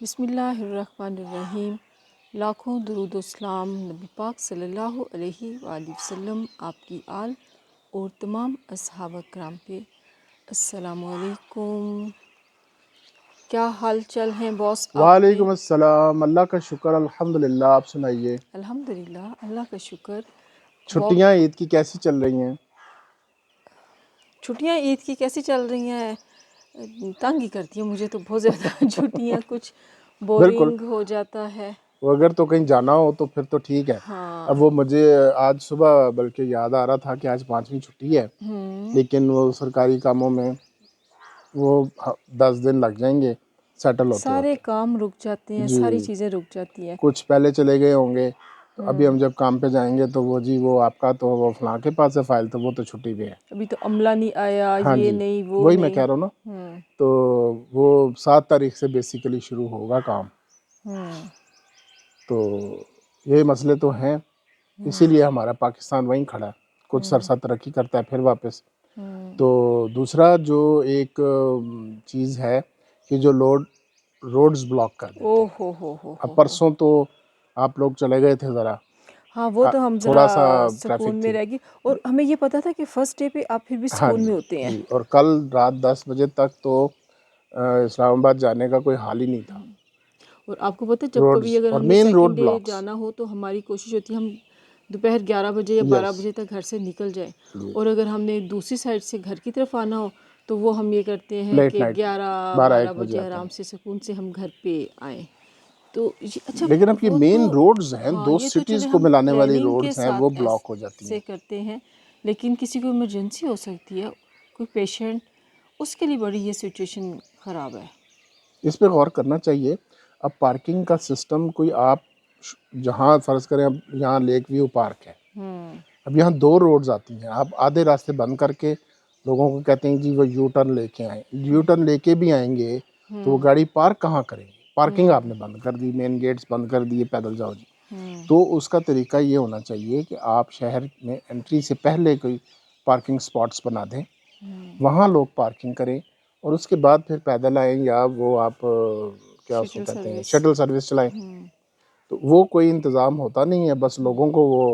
بسم اللہ الرحمن الرحیم۔ لاکھوں درود و سلام نبی پاک صلی اللہ علیہ وآلہ وسلم، آپ کی آل اور تمام اصحاب کرام پہ۔ السلام علیکم، کیا حال چال ہیں باس آپ کے؟ وعلیکم السلام، اللہ کا شکر الحمدللہ، آپ سنائیے۔ الحمدللہ، اللہ کا شکر۔ چھٹیاں عید کی کیسی چل رہی ہیں؟ چھٹیاں عید کی کیسی چل رہی ہیں؟ تنگ ہی کرتی ہیں مجھے تو بہت زیادہ چھٹیاں، کچھ بالکل، بورنگ ہو جاتا ہے۔ وہ اگر تو کہیں جانا ہو تو پھر تو ٹھیک ہے۔ ہاں، اب وہ مجھے آج صبح بلکہ یاد آ رہا تھا کہ آج 5ویں چھٹی ہے، لیکن وہ سرکاری کاموں میں وہ 10 دن لگ جائیں گے سیٹل ہوتے سارے ہوتے۔ کام رک جاتے ہیں، جی، ساری چیزیں رک جاتی ہیں۔ کچھ پہلے چلے گئے ہوں گے، تو ابھی ہم جب کام پہ جائیں گے تو وہ جی وہ آپ کا تو وہ فلاں کے پاس ہے فائل، تو وہ تو چھٹی پہ ہے۔ ابھی تو عملہ نہیں آیا، ہاں یہ جی، نہیں وہ وہی میں نہیں۔ کہہ رہا ہوں نا، تو وہ 7 تاریخ سے بیسیکلی شروع ہوگا کام۔ تو یہ مسئلے تو ہیں، اسی لیے ہمارا پاکستان وہیں کھڑا ہے، کچھ عرصہ ترقی کرتا ہے پھر واپس۔ تو دوسرا جو ایک چیز ہے کہ جو روڈز بلاک کر دیتے او ہیں۔ ہو اب پرسوں تو آپ لوگ چلے گئے تھے ذرا، ہاں، وہ تو ہم ذرا تھوڑا سا سکون ٹریفک میں تھی۔ رہ گی، اور ہمیں یہ پتا تھا کہ فرسٹ ڈے پہ آپ پھر بھی ہاں سکون جی میں ہوتے ہیں۔ جی، اور کل رات 10 بجے تک تو اسلام آباد جانے کا کوئی حال ہی نہیں تھا۔ اور آپ کو پتہ ہے جب کبھی روڈز اگر اور ہم نے main road second D blocks جانا ہو تو ہماری کوشش ہوتی ہے ہم دوپہر 11 بجے یا 12 یس بجے تک گھر سے نکل جائیں، جی، اور اگر ہم نے دوسری سائڈ سے گھر کی طرف آنا ہو تو وہ ہم یہ کرتے ہیں لیٹ کہ نائٹ 11-12 12-1 بجے بجے آتے آرام ہیں۔ سے سکون سے ہم گھر پہ آئیں۔ تو اچھا، لیکن اب یہ وہ تو مین روڈز ہیں، ہاں، دو یہ تو چلے سٹیز کو ہم ملانے والی پلاننگ کے روڈز ہیں، وہ ساتھ بلاک ہو جاتی ایسے ہیں۔ کرتے ہیں، لیکن کسی کو ایمرجنسی ہو سکتی ہے، کوئی پیشنٹ، اس کے لیے بڑی یہ سچویشن خراب ہے۔ اس پہ غور کرنا چاہیے۔ اب پارکنگ کا سسٹم کوئی آپ جہاں فرض کریں، اب یہاں لیک ویو پارک ہے، اب یہاں 2 روڈز آتی ہیں، آپ آدھے راستے بند کر کے لوگوں کو کہتے ہیں جی وہ یو ٹرن لے کے آئیں، یو ٹرن لے کے بھی آئیں گے تو وہ گاڑی پارک کہاں کریں گے؟ پارکنگ آپ نے بند کر دی، مین گیٹس بند کر دیے، پیدل جاؤ جی۔ تو اس کا طریقہ یہ ہونا چاہیے کہ آپ شہر میں انٹری سے پہلے کوئی پارکنگ سپاٹس بنا دیں، وہاں لوگ پارکنگ کریں، اور اس کے بعد پھر پیدل آئیں، یا وہ آپ کیا اس کو شٹل کہتے ہیں سروس۔ شٹل سروس چلائیں۔ تو وہ کوئی انتظام ہوتا نہیں ہے، بس لوگوں کو وہ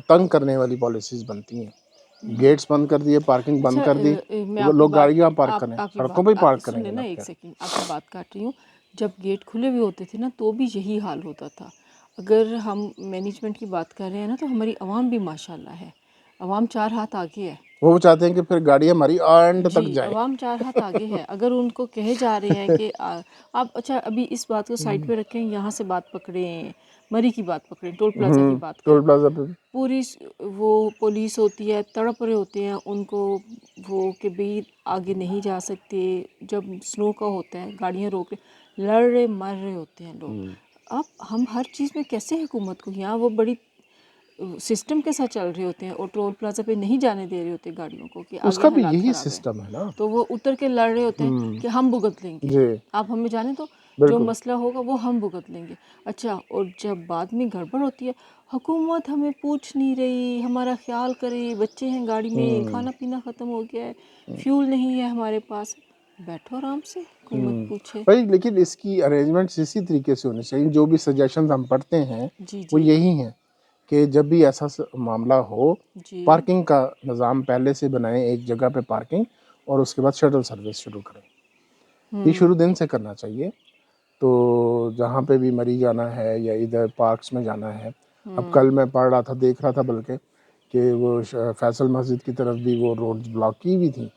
تنگ کرنے والی پالیسیز بنتی ہیں۔ گیٹس بند کر دیے، پارکنگ بند اچھا، کر دی، میں وہ آپ کی لوگ بات گاڑیاں پارک کریں، آپ کی سڑکوں پہ بات ہی پارک کریں گے سنیں نا، نا ایک پھر۔ سیکنڈ آپ کی بات کاٹ رہی ہوں۔ جب گیٹ کھلے ہوئے ہوتے تھے نا تو بھی یہی حال ہوتا تھا۔ اگر ہم مینجمنٹ کی بات کر رہے ہیں نا تو ہماری عوام بھی ماشاءاللہ ہے، عوام 4 ہاتھ آگے ہے۔ وہ چاہتے ہیں کہ پھر گاڑی ہماری اینڈ جی، تک جائے۔ عوام 4 ہاتھ آگے ہے۔ اگر ان کو کہے جا رہے ہیں کہ آپ اچھا ابھی اس بات کو سائڈ پہ رکھیں، یہاں سے بات پکڑیں، مری کی بات پکڑیں، ٹول پلازا کی بات کریں، ٹول پلازا پہ بھی پوری وہ پولیس ہوتی ہے، تڑپ رہے ہوتے ہیں ان کو، وہ کہ بھئی آگے نہیں جا سکتے، جب سنو کا ہوتا ہے گاڑیاں روک رہے، لڑ رہے مر رہے ہوتے ہیں لوگ۔ اب ہم ہر چیز میں کیسے حکومت کو، یہاں وہ بڑی سسٹم کے ساتھ چل رہے ہوتے ہیں اور ٹول پلازا پہ نہیں جانے دے رہے ہوتے گاڑیوں کو کہ اس آگے کا بھی حالات یہی خراب ہے، سسٹم ہے نا۔ تو وہ اتر کے لڑ رہے ہوتے ہیں کہ ہم بھگت لیں گے، جی آپ ہمیں جانے تو جو بالکل۔ مسئلہ ہوگا وہ ہم بھگت لیں گے۔ اچھا، اور جب بعد میں گڑبڑ ہوتی ہے، حکومت ہمیں پوچھ نہیں رہی، ہمارا خیال کرے، بچے ہیں گاڑی میں، کھانا پینا ختم ہو گیا ہے، فیول نہیں ہے ہمارے پاس، بیٹھو آرام سے، حکومت پوچھے۔ بھائی لیکن اس کی ارینجمنٹس اسی طریقے سے ہونے چاہیے، جو بھی سجیشنز ہم پڑھتے ہیں جی وہ جی یہی ہیں کہ جب بھی ایسا معاملہ ہو، جی پارکنگ کا نظام پہلے سے بنائیں، ایک جگہ پہ پارکنگ، اور اس کے بعد شٹل سروس شروع کریں۔ یہ شروع دن سے کرنا چاہیے۔ تو جہاں پہ بھی مری جانا ہے یا ادھر پارکس میں جانا ہے، اب کل میں پڑھ رہا تھا، دیکھ رہا تھا بلکہ کہ وہ فیصل مسجد کی طرف بھی وہ روڈز بلاک کی ہوئی تھیں،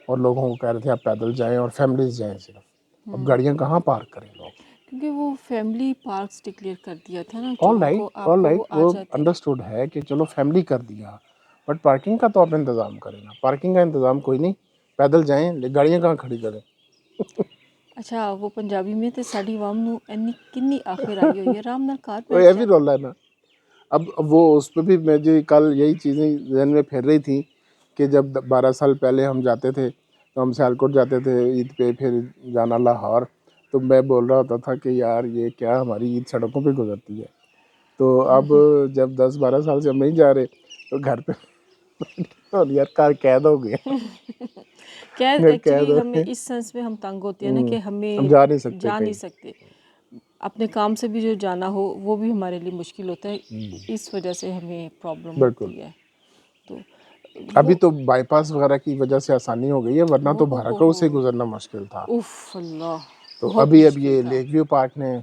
اور لوگوں کو کہہ رہے تھے آپ پیدل جائیں اور فیملیز جائیں صرف۔ اب گاڑیاں کہاں پارک کریں لوگ؟ کیونکہ وہ فیملی پارکس ڈکلیئر کر دیا تھا نا کہ آل رائٹ آپ آل کو رائٹ، وہ آ وہ جاتے ہیں۔ انڈرسٹوڈ ہے کہ چلو فیملی کر دیا، بٹ پارکنگ کا تو آپ انتظام کریں نا۔ پارکنگ کا انتظام کوئی نہیں، پیدل جائیں، گاڑیاں کہاں کھڑی کریں؟ اچھا، وہ پنجابی میں تے ساڈی عوام نو اینی کنی آخر آئی ہوئی ہے، آرام نال گھر وہ بیٹھ یہ بھی جائے۔ رول ہے نا۔ اب وہ اس پہ بھی مجھے کل یہی چیزیں ذہن میں پھر رہی تھیں کہ جب 12 سال پہلے ہم جاتے تھے تو ہم سیالکوٹ جاتے تھے عید پہ، پھر جانا لاہور، تو میں بول رہا ہوتا تھا کہ یار یہ کیا ہماری عید سڑکوں پہ گزرتی ہے۔ تو اب جب 10-12 سال سے ہم نہیں جا رہے تو گھر پہ اور یار کار قید ہو گیا قید قید ایکچولی ہو ہمیں اس سینس میں ہم تنگ ہوتے ہیں نا کہ ہمیں ہم جا نہیں سکتے جا نہیں کہیں. سکتے، اپنے کام سے بھی جو جانا ہو وہ بھی ہمارے لیے مشکل ہوتا ہے، اس وجہ سے ہمیں پرابلم بالکل. ہوتی ہے. تو ابھی تو بائی پاس وغیرہ کی وجہ سے آسانی ہو گئی ہے، ورنہ تو بھارکو سے گزرنا مشکل تھا. اف اللہ تو بہت ابھی اب مشکل یہ تھا. لیک ویو پارک نے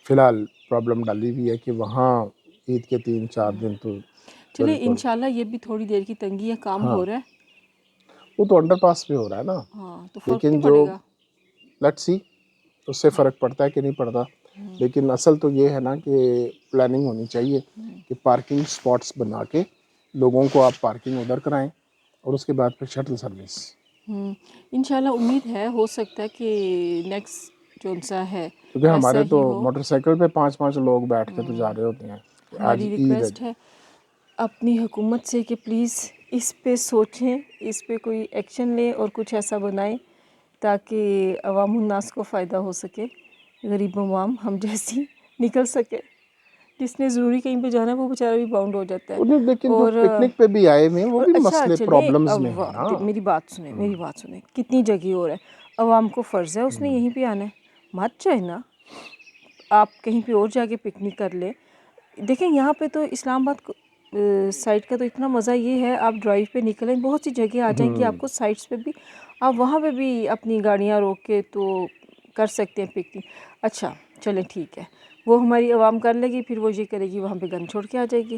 فی الحال پرابلم ڈالی ہوئی ہے کہ وہاں عید کے 3-4 دن تو چلے بالکل. انشاءاللہ یہ بھی تھوڑی دیر کی تنگی ہے، کام ہاں ہو رہا ہے. وہ تو انڈر پاس پہ ہو رہا ہے نا، ہاں تو فرق لیکن نہیں جو پڑے گا. لیٹ سی اس سے فرق پڑتا ہے کہ نہیں پڑتا. لیکن اصل تو یہ ہے نا کہ پلاننگ ہونی چاہیے کہ پارکنگ سپاٹس بنا کے لوگوں کو آپ پارکنگ ادھر کرائیں اور اس کے بعد پھر شٹل سروس. انشاءاللہ امید ہے، ہو سکتا ہے کہ نیکسٹ جو سا ہے کیونکہ ایسا ہمارے تو ہی ہو. موٹر سائیکل پہ 5-5 لوگ بیٹھ کے تو جا رہے ہوتے ہیں کہ آج ہماری عید ہے. ریکویسٹ ہے اپنی حکومت سے کہ پلیز اس پہ سوچیں، اس پہ کوئی ایکشن لیں اور کچھ ایسا بنائیں تاکہ عوام الناس کو فائدہ ہو سکے، غریب عوام ہم جیسی نکل سکے. جس نے ضروری کہیں پہ جانا ہے وہ بیچارہ بھی باؤنڈ ہو جاتا ہے. انہیں لیکن جو اور پکنک پہ بھی آئے ہوئے ہیں وہ بھی اچھا مسئلے چلیں، پرابلمز میں ہیں نا. میری بات سنیں، کتنی جگہ ہو رہا ہے، عوام کو فرض ہے اس نے یہیں پہ آنا ہے، مت جائے نا، آپ کہیں پہ اور جا کے پکنک کر لیں. دیکھیں یہاں پہ تو اسلام آباد سائڈ کا تو اتنا مزہ یہ ہے، آپ ڈرائیو پہ نکلیں، بہت سی جگہ آ جائیں گی آپ کو سائڈس پہ بھی، آپ وہاں پہ بھی اپنی گاڑیاں روک کے تو کر سکتے ہیں پکنک. اچھا چلیں ٹھیک ہے، وہ ہماری عوام کر لے گی، پھر وہ یہ کرے گی وہاں پہ گن چھوڑ کے آ جائے گی.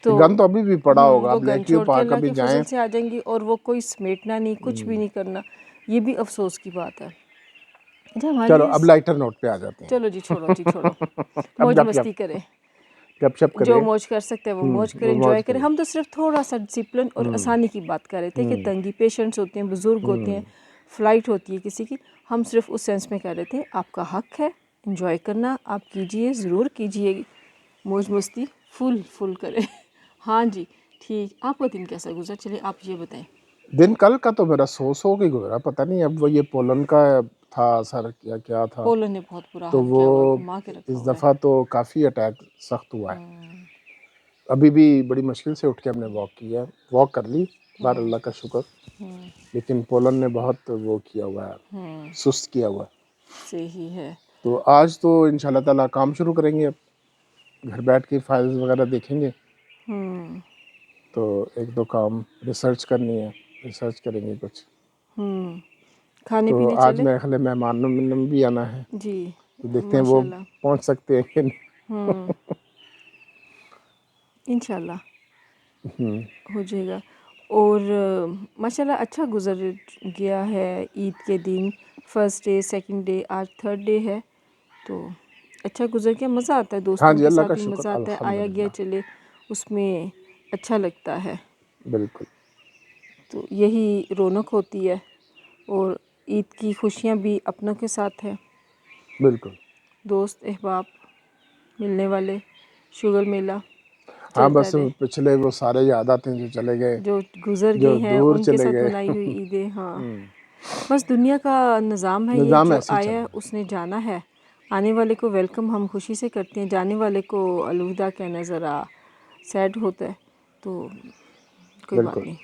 گن تو ابھی بھی پڑا ہوگا. وہ اب گن لیک ویو چھوڑ کے پارک اللہ ابھی کے جائیں. فضل سے آ جائیں گی اور وہ کوئی سمیٹنا نہیں، کچھ بھی نہیں کرنا. یہ بھی افسوس کی بات ہے. اچھا چلو ہماری اب لائٹر نوٹ پہ آ جاتے ہیں. چلو جی چھوڑو اب موج مستی کریں، گپ شپ کریں. جو موج کر سکتے ہیں وہ موج کریں، وہ انجوائے موج کریں. ہم تو صرف تھوڑا سا ڈسپلن اور آسانی کی بات کر رہے تھے کہ تنگی پیشنٹس ہوتے ہیں، بزرگ ہوتے ہیں، فلائٹ ہوتی ہے کسی کی، ہم صرف اس سینس میں کہہ رہے تھے آپ کا حق ہے انجوائے کرنا، آپ کیجئے، ضرور کیجئے، موج مستی فل کریں. ہاں جی ٹھیک. آپ کا دن کیسا گزرا؟ چلیں آپ یہ بتائیں. دن کل کا تو میرا سو کے گزرا، پتہ نہیں اب وہ یہ پولن کا تھا اثر کیا تھا. پولن نے بہت برا تو حال وہ کیا ہوا ہے، گھما کے رکھا اس ہوا ہے. دفعہ تو کافی اٹیک سخت ہوا ہے. ابھی بھی بڑی مشکل سے اٹھ کے ہم نے واک کیا، واک کر لی بار اللہ کا شکر. لیکن پولن نے بہت وہ کیا ہوا ہے، سست کیا ہوا ہے. صحیح ہے. تو آج تو انشاءاللہ تعالیٰ کام شروع کریں گے، اب گھر بیٹھ کے فائلز وغیرہ دیکھیں گے. تو ایک دو کام ریسرچ کرنی ہے، ریسرچ کریں گے کچھ. کھانے تو پینے آج چلے میرے خیال ہے مہمان بھی آنا ہے، جی. تو دیکھتے ہیں ماشاء وہ اللہ. پہنچ سکتے ہیں کہ نہیں. انشاءاللہ ہو جائے گا. اور ماشاءاللہ اچھا گزر گیا ہے عید کے دن. فرسٹ ڈے، سیکنڈ ڈے، آج تھرڈ ڈے ہے، تو اچھا گزر گیا. مزہ آتا ہے ہاں دوستوں جی کے اللہ کا ساتھ بھی مزہ شکر آتا ہے، آیا گیا الحمدللہ. چلے اس میں اچھا لگتا ہے. بالکل. تو یہی رونق ہوتی ہے. اور عید کی خوشیاں بھی اپنوں کے ساتھ ہیں، بالکل. دوست احباب ملنے والے، شوگر میلہ ہاں چلتا بس رہے. پچھلے وہ سارے یاد آتے ہیں جو چلے گئے، جو گزر جو گئے ہیں دور ان کے چلے ساتھ گئے. منائی ہوئی عیدیں. ہاں بس دنیا کا نظام ہے یہ، نظام جو ایسے ہی چل آیا ہے رہا اس نے جانا ہے. آنے والے کو ویلکم ہم خوشی سے کرتے ہیں، جانے والے کو الوداع کہنا ذرا سیڈ ہوتا ہے. تو کوئی بالکل. بات نہیں،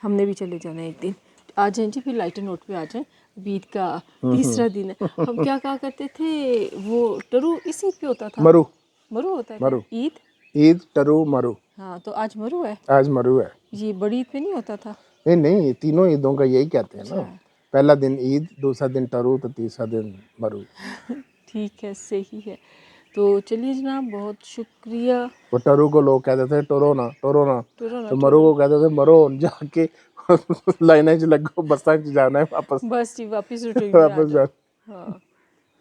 ہم نے بھی چلے جانا ہے ایک دن. آ جائیں جی، پھر لائٹر نوٹ پہ آ جائیں. عید کا تیسرا دن ہے. ہم کیا کہا کرتے تھے، وہ ٹرو اس عید پہ ہوتا تھا، مرو مرو ہوتا ہے کیا مرو عید؟ ٹرو مرو. ہاں تو آج مرو ہے. آج مرو ہے. یہ بڑی عید پہ نہیں ہوتا تھا؟ نہیں تینوں عیدوں کا یہی کہتے ہیں نا، اچھا پہلا دن عید، دوسرا دن ٹرو، تو تیسرا دن مرو. ٹھیک ہے، صحیح ہے. تو چلیے جناب، بہت شکریہ. وہ ٹرو کو لوگ کہتے تھے ٹورونا، ٹرونا تو مرو ٹرونا کو کہتے تھے مرو. جا کے لائنیں چ لگو، بساں چ جانا ہے واپس. بس جی واپس روٹین میں آ واپس جاؤ. جانا. ہاں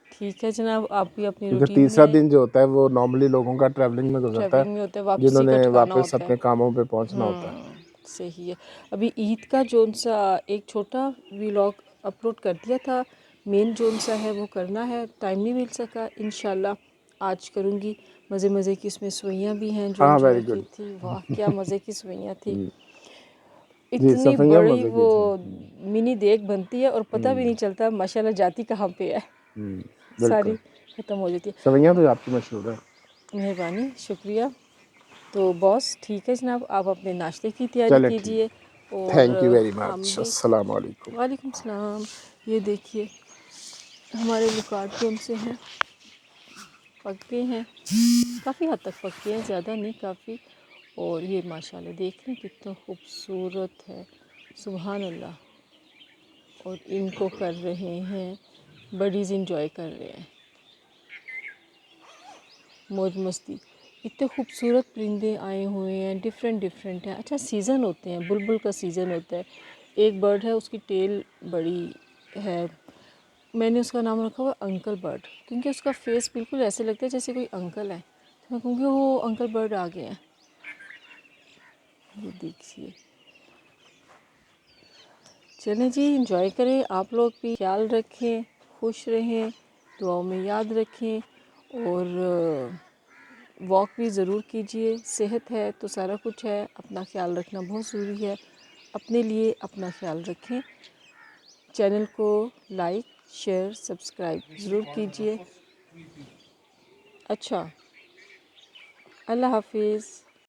ٹھیک ہے جناب، آپ بھی اپنی کیونکہ روٹین تیسرا میں دن جو ہوتا ہے وہ نارملی لوگوں کا ٹریولنگ میں گزرتا ٹریولنگ میں ہوتا ہے، ہے، جنہوں واپسی کا نے ٹھکانا واپس ہوتا ہے. اپنے کاموں پہ پہنچنا ہوتا ہے. صحیح ہے. ابھی عید کا جون سا ایک چھوٹا ولاگ اپلوڈ کر دیا تھا، مین جون سا ہے وہ کرنا ہے، ٹائم نہیں مل سکا. انشاءاللہ آج کروں گی. مزے کی اس میں سوئیاں بھی ہیں جو ہاں انجوائے ویری کی گڈ. تھی. واہ کیا مزے کی سوئیاں تھی. جی اتنی صفیہ بڑی مزے کی وہ تھی. منی دیگ بنتی ہے اور پتہ بھی نہیں چلتا ماشاءاللہ جاتی کہاں پہ ہے، بالکل. ساری ختم ہو جاتی ہے. سویاں تو آپ کی مشہور ہے. مہربانی، شکریہ. تو باس ٹھیک ہے جناب، آپ اپنے ناشتے کی تیاری چلے ٹھیک، کیجئے اور تھینک یو ویری ہم مچ، بھی السلام علیکم۔ وعلیکم السلام۔ یہ دیکھیے ہمارے لکاٹیوم سے ہیں، پک گئے ہیں، کافی حد تک پک گئے ہیں، زیادہ نہیں کافی۔ اور یہ ماشاءاللہ دیکھ رہے ہیں کتنا خوبصورت ہے، سبحان اللہ۔ اور ان کو کر رہے ہیں بڈیز، انجوائے کر رہے ہیں، موج مستی۔ اتنے خوبصورت پرندے آئے ہوئے ہیں، ڈفرینٹ ڈفرینٹ ہیں۔ اچھا سیزن ہوتے ہیں، بلبل کا سیزن ہوتا ہے۔ ایک برڈ ہے، اس کی ٹیل بڑی ہے، میں نے اس کا نام رکھا ہوا انکل برڈ، کیونکہ اس کا فیس بالکل ایسے لگتا ہے جیسے کوئی انکل ہے، تو میں کہوں گی وہ انکل برڈ آ گئے ہیں۔ یہ دیکھیے، چلیں جی انجوائے کریں، آپ لوگ بھی خیال رکھیں، خوش رہیں، دعاؤں میں یاد رکھیں، اور واک بھی ضرور کیجئے۔ صحت ہے تو سارا کچھ ہے، اپنا خیال رکھنا بہت ضروری ہے۔ اپنے لیے اپنا خیال رکھیں۔ چینل کو لائک، شیئر، سبسکرائب ضرور کیجئے۔ اچھا، اللہ حافظ۔